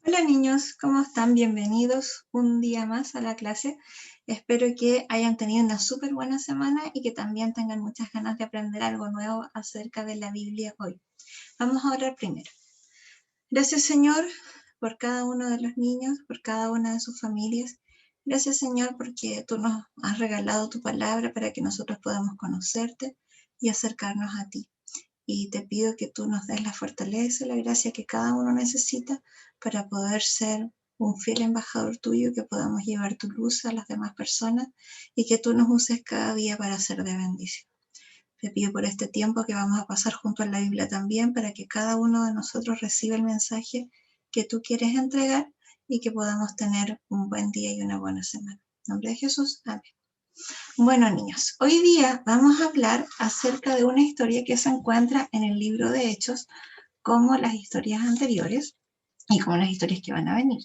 Hola niños, ¿cómo están? Bienvenidos un día más a la clase. Espero que hayan tenido una súper buena semana y que también tengan muchas ganas de aprender algo nuevo acerca de la Biblia hoy. Vamos a orar primero. Gracias Señor por cada uno de los niños, por cada una de sus familias. Gracias Señor porque tú nos has regalado tu palabra para que nosotros podamos conocerte y acercarnos a ti. Y te pido que tú nos des la fortaleza y la gracia que cada uno necesita para poder ser un fiel embajador tuyo, que podamos llevar tu luz a las demás personas y que tú nos uses cada día para ser de bendición. Te pido por este tiempo que vamos a pasar junto a la Biblia también, para que cada uno de nosotros reciba el mensaje que tú quieres entregar y que podamos tener un buen día y una buena semana. En nombre de Jesús, amén. Bueno, niños, hoy día vamos a hablar acerca de una historia que se encuentra en el libro de Hechos, como las historias anteriores y como las historias que van a venir.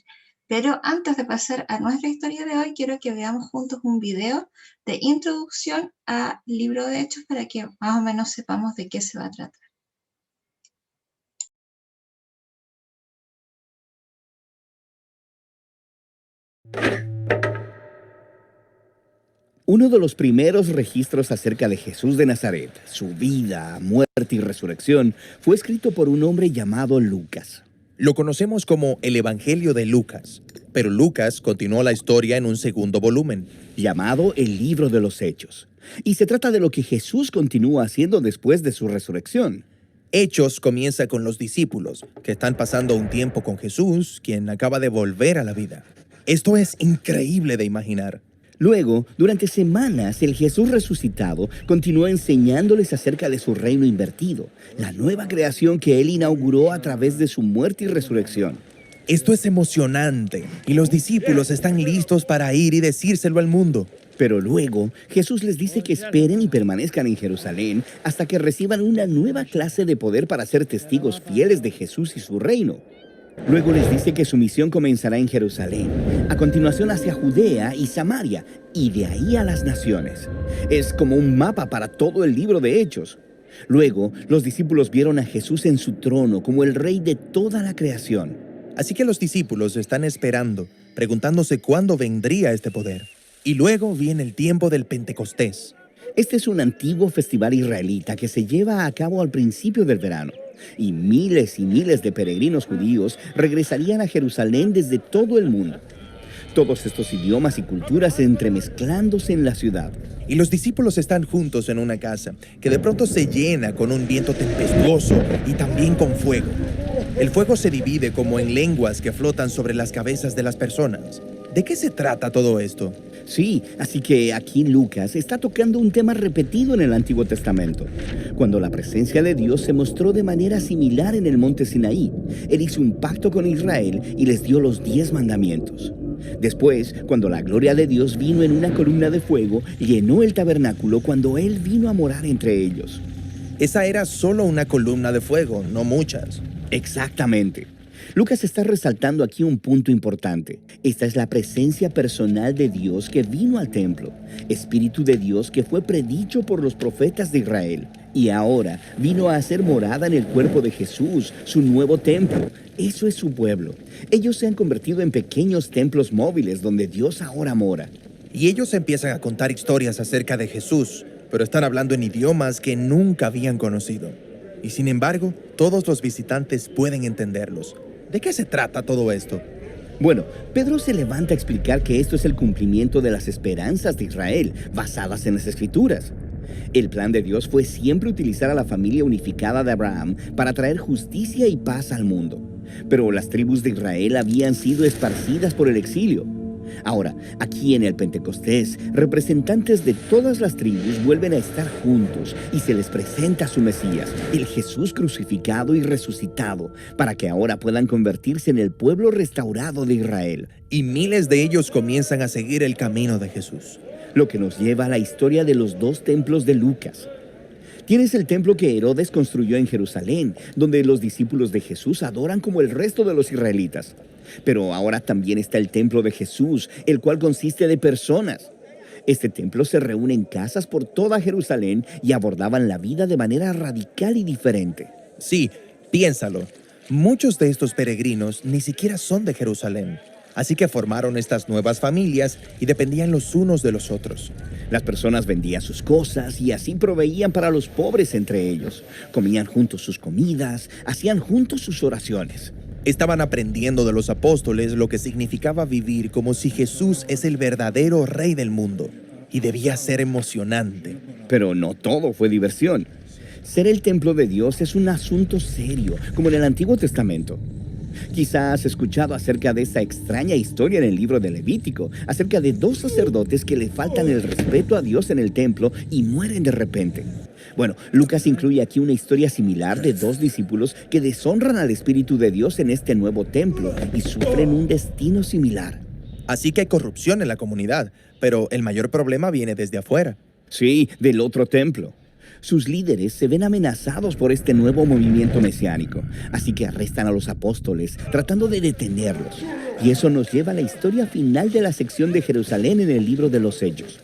Pero antes de pasar a nuestra historia de hoy, quiero que veamos juntos un video de introducción al libro de Hechos para que más o menos sepamos de qué se va a tratar. Uno de los primeros registros acerca de Jesús de Nazaret, su vida, muerte y resurrección, fue escrito por un hombre llamado Lucas. Lo conocemos como el Evangelio de Lucas, pero Lucas continuó la historia en un segundo volumen. Llamado el Libro de los Hechos. Y se trata de lo que Jesús continúa haciendo después de su resurrección. Hechos comienza con los discípulos, que están pasando un tiempo con Jesús, quien acaba de volver a la vida. Esto es increíble de imaginar. Luego, durante semanas, el Jesús resucitado continuó enseñándoles acerca de su reino invertido, la nueva creación que él inauguró a través de su muerte y resurrección. Esto es emocionante, y los discípulos están listos para ir y decírselo al mundo. Pero luego, Jesús les dice que esperen y permanezcan en Jerusalén hasta que reciban una nueva clase de poder para ser testigos fieles de Jesús y su reino. Luego les dice que su misión comenzará en Jerusalén, a continuación hacia Judea y Samaria, y de ahí a las naciones. Es como un mapa para todo el libro de Hechos. Luego, los discípulos vieron a Jesús en su trono como el rey de toda la creación. Así que los discípulos están esperando, preguntándose cuándo vendría este poder. Y luego viene el tiempo del Pentecostés. Este es un antiguo festival israelita que se lleva a cabo al principio del verano. Y miles de peregrinos judíos regresarían a Jerusalén desde todo el mundo. Todos estos idiomas y culturas entremezclándose en la ciudad. Y los discípulos están juntos en una casa, que de pronto se llena con un viento tempestuoso y también con fuego. El fuego se divide como en lenguas que flotan sobre las cabezas de las personas. ¿De qué se trata todo esto? Sí, así que aquí Lucas está tocando un tema repetido en el Antiguo Testamento. Cuando la presencia de Dios se mostró de manera similar en el monte Sinaí, Él hizo un pacto con Israel y les dio los 10 mandamientos. Después, cuando la gloria de Dios vino en una columna de fuego, llenó el tabernáculo cuando Él vino a morar entre ellos. Esa era solo una columna de fuego, no muchas. Exactamente. Lucas está resaltando aquí un punto importante. Esta es la presencia personal de Dios que vino al templo, Espíritu de Dios que fue predicho por los profetas de Israel, y ahora vino a hacer morada en el cuerpo de Jesús, su nuevo templo. Eso es su pueblo. Ellos se han convertido en pequeños templos móviles donde Dios ahora mora. Y ellos empiezan a contar historias acerca de Jesús, pero están hablando en idiomas que nunca habían conocido. Y sin embargo, todos los visitantes pueden entenderlos. ¿De qué se trata todo esto? Bueno, Pedro se levanta a explicar que esto es el cumplimiento de las esperanzas de Israel, basadas en las Escrituras. El plan de Dios fue siempre utilizar a la familia unificada de Abraham para traer justicia y paz al mundo. Pero las tribus de Israel habían sido esparcidas por el exilio. Ahora, aquí en el Pentecostés, representantes de todas las tribus vuelven a estar juntos y se les presenta a su Mesías, el Jesús crucificado y resucitado, para que ahora puedan convertirse en el pueblo restaurado de Israel. Y miles de ellos comienzan a seguir el camino de Jesús. Lo que nos lleva a la historia de los 2 templos de Lucas. Tienes el templo que Herodes construyó en Jerusalén, donde los discípulos de Jesús adoran como el resto de los israelitas. Pero ahora también está el templo de Jesús, el cual consiste de personas. Este templo se reúne en casas por toda Jerusalén y abordaban la vida de manera radical y diferente. Sí, piénsalo. Muchos de estos peregrinos ni siquiera son de Jerusalén, así que formaron estas nuevas familias y dependían los unos de los otros. Las personas vendían sus cosas y así proveían para los pobres entre ellos. Comían juntos sus comidas, hacían juntos sus oraciones. Estaban aprendiendo de los apóstoles lo que significaba vivir como si Jesús es el verdadero rey del mundo, y debía ser emocionante. Pero no todo fue diversión. Ser el templo de Dios es un asunto serio, como en el Antiguo Testamento. Quizás has escuchado acerca de esta extraña historia en el libro de Levítico, acerca de dos sacerdotes que le faltan el respeto a Dios en el templo y mueren de repente. Bueno, Lucas incluye aquí una historia similar de dos discípulos que deshonran al Espíritu de Dios en este nuevo templo y sufren un destino similar. Así que hay corrupción en la comunidad, pero el mayor problema viene desde afuera. Sí, del otro templo. Sus líderes se ven amenazados por este nuevo movimiento mesiánico, así que arrestan a los apóstoles, tratando de detenerlos. Y eso nos lleva a la historia final de la sección de Jerusalén en el libro de los Hechos.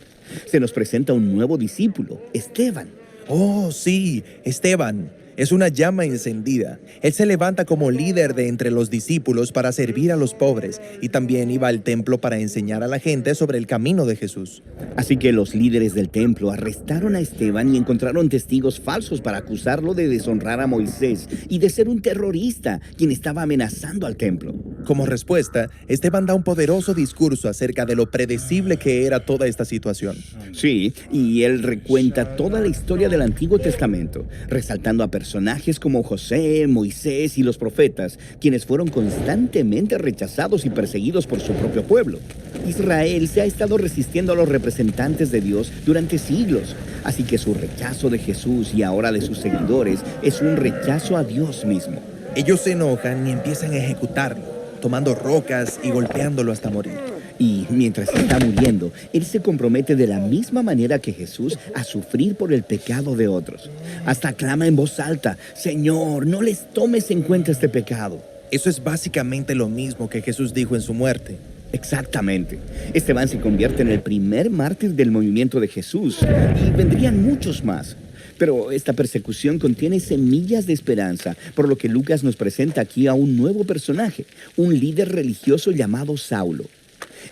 Se nos presenta un nuevo discípulo, Esteban. Oh, sí, Esteban. Es una llama encendida. Él se levanta como líder de entre los discípulos para servir a los pobres y también iba al templo para enseñar a la gente sobre el camino de Jesús. Así que los líderes del templo arrestaron a Esteban y encontraron testigos falsos para acusarlo de deshonrar a Moisés y de ser un terrorista quien estaba amenazando al templo. Como respuesta, Esteban da un poderoso discurso acerca de lo predecible que era toda esta situación. Sí, y él recuenta toda la historia del Antiguo Testamento, resaltando a personajes como José, Moisés y los profetas, quienes fueron constantemente rechazados y perseguidos por su propio pueblo. Israel se ha estado resistiendo a los representantes de Dios durante siglos, así que su rechazo de Jesús y ahora de sus seguidores es un rechazo a Dios mismo. Ellos se enojan y empiezan a ejecutarlo, tomando rocas y golpeándolo hasta morir. Y mientras está muriendo, él se compromete de la misma manera que Jesús a sufrir por el pecado de otros. Hasta clama en voz alta: Señor, no les tomes en cuenta este pecado. Eso es básicamente lo mismo que Jesús dijo en su muerte. Exactamente. Esteban se convierte en el primer mártir del movimiento de Jesús y vendrían muchos más. Pero esta persecución contiene semillas de esperanza, por lo que Lucas nos presenta aquí a un nuevo personaje, un líder religioso llamado Saulo.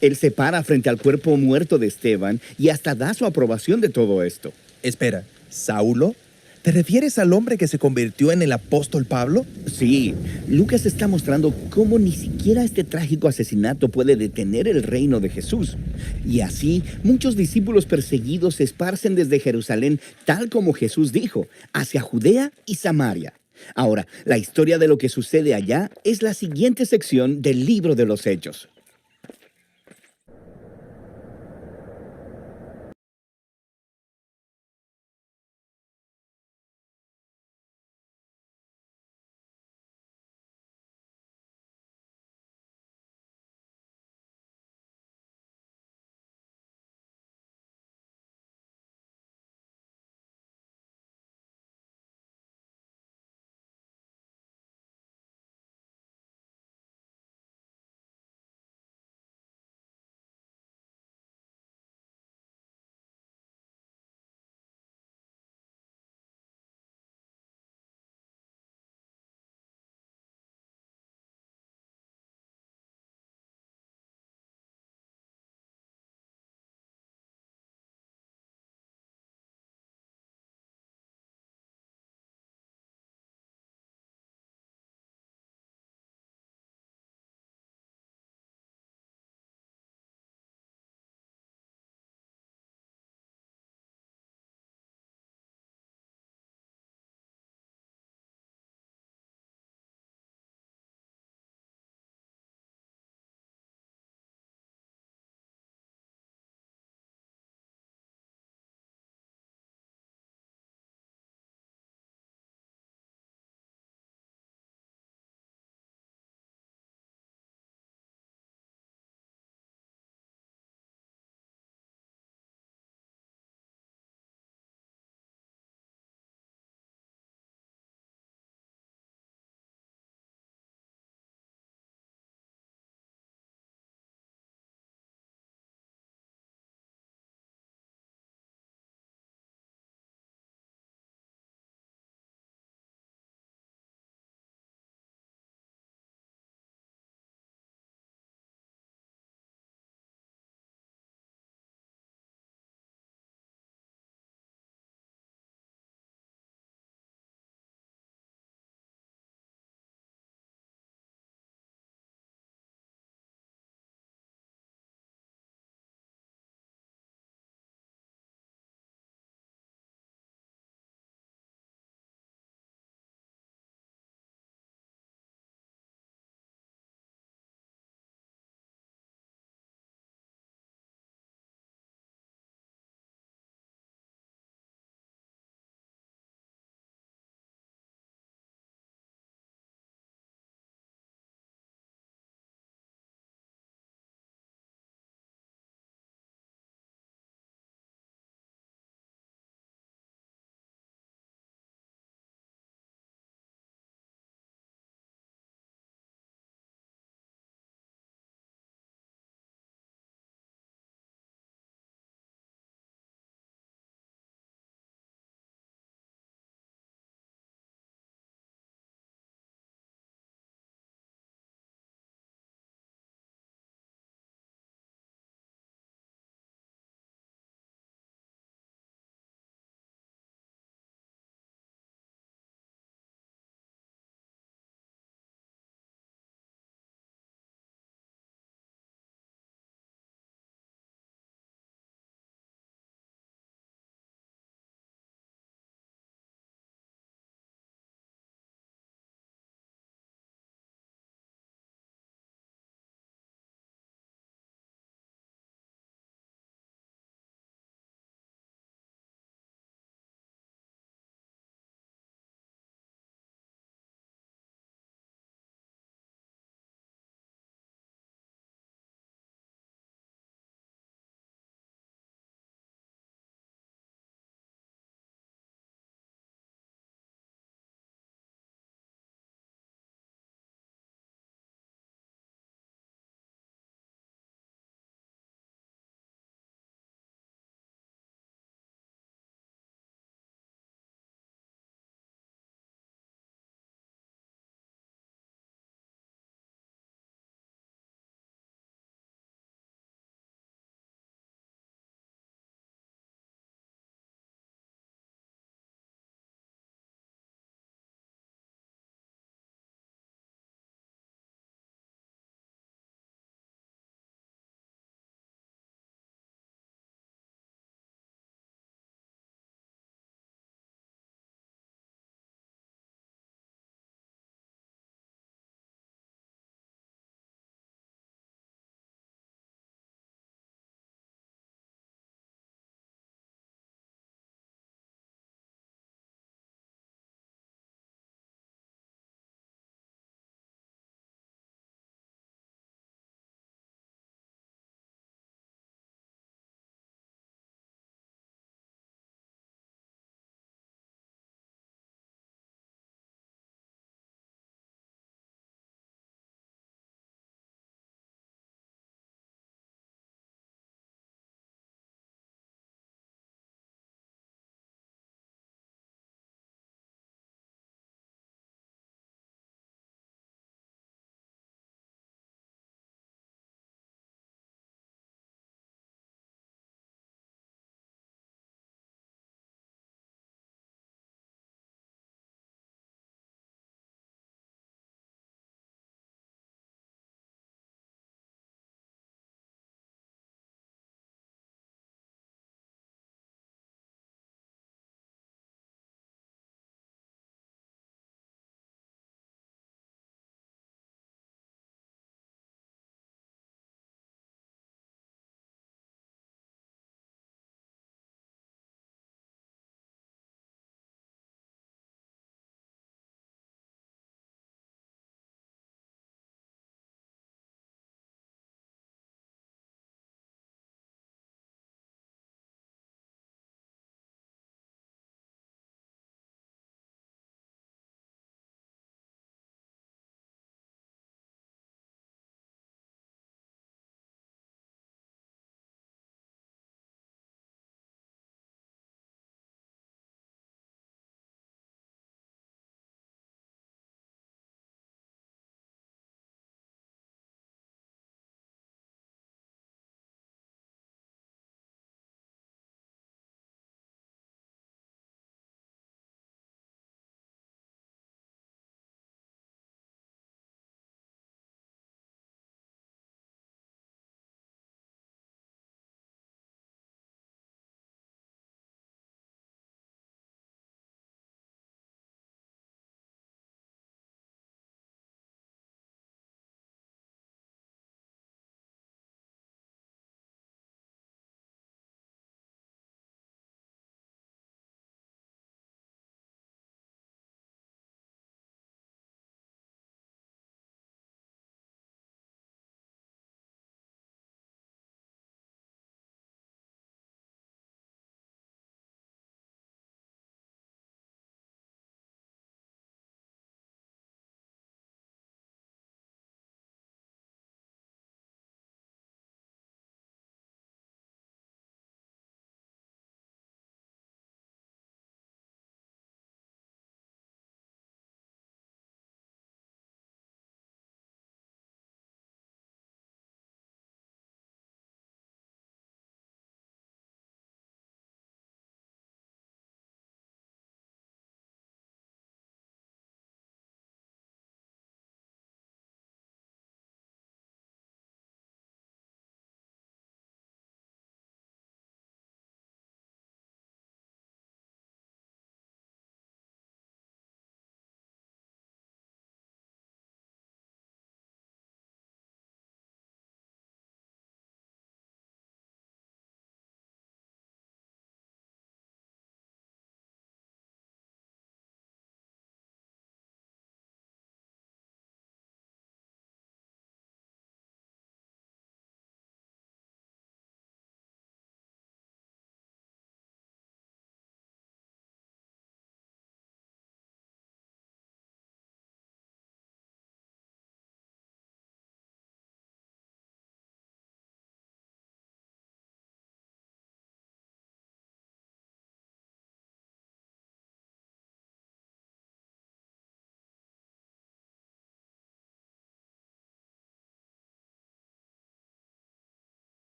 Él se para frente al cuerpo muerto de Esteban y hasta da su aprobación de todo esto. Espera, ¿Saulo? ¿Te refieres al hombre que se convirtió en el apóstol Pablo? Sí, Lucas está mostrando cómo ni siquiera este trágico asesinato puede detener el reino de Jesús. Y así, muchos discípulos perseguidos se esparcen desde Jerusalén, tal como Jesús dijo, hacia Judea y Samaria. Ahora, la historia de lo que sucede allá es la siguiente sección del libro de los Hechos.